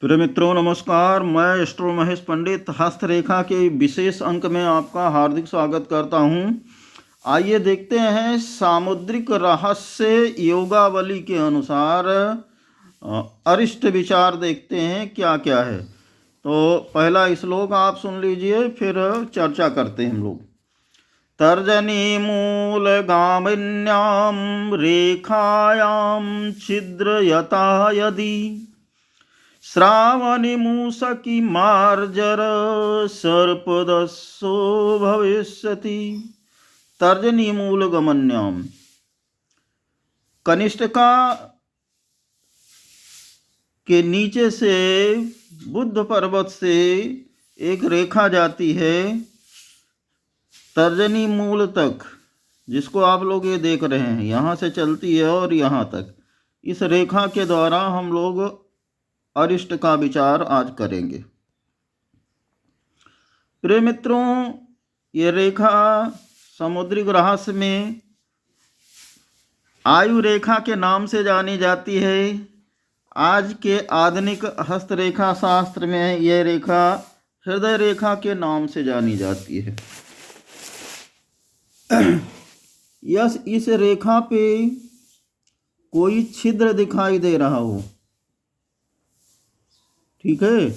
प्रिय मित्रों नमस्कार। मैं एस्ट्रो महेश पंडित हस्तरेखा के विशेष अंक में आपका हार्दिक स्वागत करता हूं। आइए देखते हैं सामुद्रिक रहस्य योगावली के अनुसार अरिष्ट विचार देखते हैं क्या क्या है। तो पहला श्लोक आप सुन लीजिए, फिर चर्चा करते हैं हम लोग। तर्जनी मूल गामिन्याम रेखायाम छिद्र यथा यदि श्रावणी मूषकी मार्जर सर्पदस्सो भविष्यति। तर्जनी मूल गमन्याम, कनिष्ठिका के नीचे से बुद्ध पर्वत से एक रेखा जाती है तर्जनी मूल तक, जिसको आप लोग ये देख रहे हैं, यहाँ से चलती है और यहाँ तक। इस रेखा के द्वारा हम लोग अरिष्ट का विचार आज करेंगे। प्रिय मित्रों, ये रेखा सामुद्रिक रहस्य में आयु रेखा के नाम से जानी जाती है। आज के आधुनिक हस्तरेखा शास्त्र में यह रेखा हृदय रेखा के नाम से जानी जाती है। इस रेखा पे कोई छिद्र दिखाई दे रहा हो, ठीक है,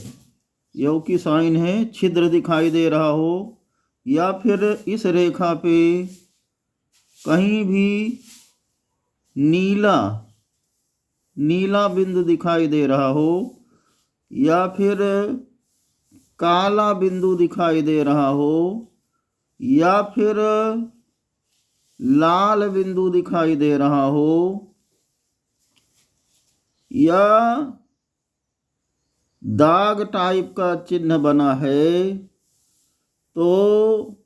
यह की साइन है, छिद्र दिखाई दे रहा हो, या फिर इस रेखा पे कहीं भी नीला बिंदु दिखाई दे रहा हो, या फिर काला बिंदु दिखाई दे रहा हो, या फिर लाल बिंदु दिखाई दे रहा हो, या दाग टाइप का चिन्ह बना है, तो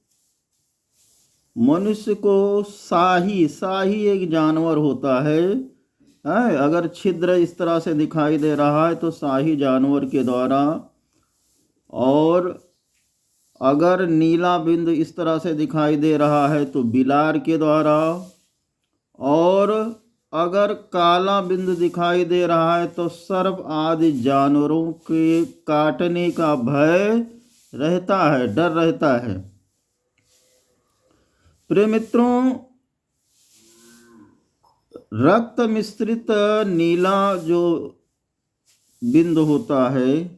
मनुष्य को शाही एक जानवर होता है। अगर छिद्र इस तरह से दिखाई दे रहा है तो शाही जानवर के द्वारा, और अगर नीला बिंदु इस तरह से दिखाई दे रहा है तो बिलार के द्वारा, और अगर काला बिंदु दिखाई दे रहा है तो सर्प आदि जानवरों के काटने का भय रहता है, डर रहता है। प्रिय मित्रों, रक्त मिश्रित नीला जो बिंदु होता है,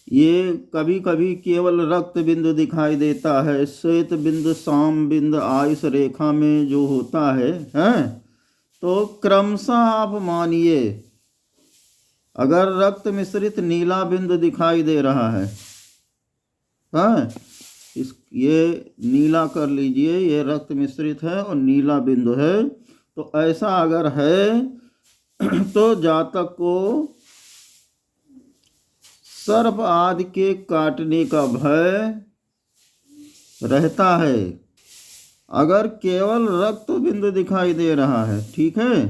ये कभी कभी केवल रक्त बिंदु दिखाई देता है। श्वेत बिंदु, शाम बिंदु आयुष रेखा में जो होता है, तो क्रमशः आप मानिए, अगर रक्त मिश्रित नीला बिंदु दिखाई दे रहा है, ये नीला कर लीजिए, ये रक्त मिश्रित है और नीला बिंदु है, तो ऐसा अगर है तो जातक को सर्प आदि के काटने का भय रहता है। अगर केवल रक्त बिंदु दिखाई दे रहा है, ठीक है,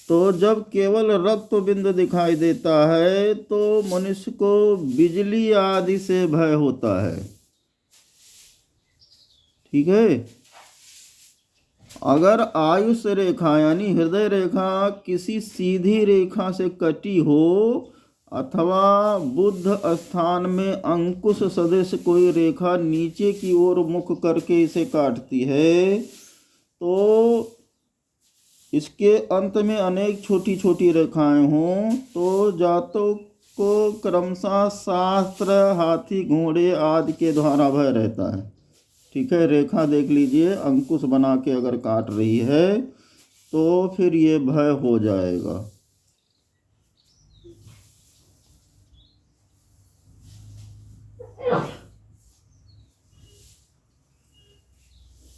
तो जब केवल रक्त बिंदु दिखाई देता है तो मनुष्य को बिजली आदि से भय होता है, ठीक है। अगर आयुष रेखा यानी हृदय रेखा किसी सीधी रेखा से कटी हो, अथवा बुद्ध स्थान में अंकुश सदृश कोई रेखा नीचे की ओर मुख करके इसे काटती है, तो इसके अंत में अनेक छोटी छोटी रेखाएं हों, तो जातकों को क्रमशः शास्त्र, हाथी, घोड़े आदि के द्वारा भय रहता है, ठीक है। रेखा देख लीजिए, अंकुश बना के अगर काट रही है तो फिर ये भय हो जाएगा।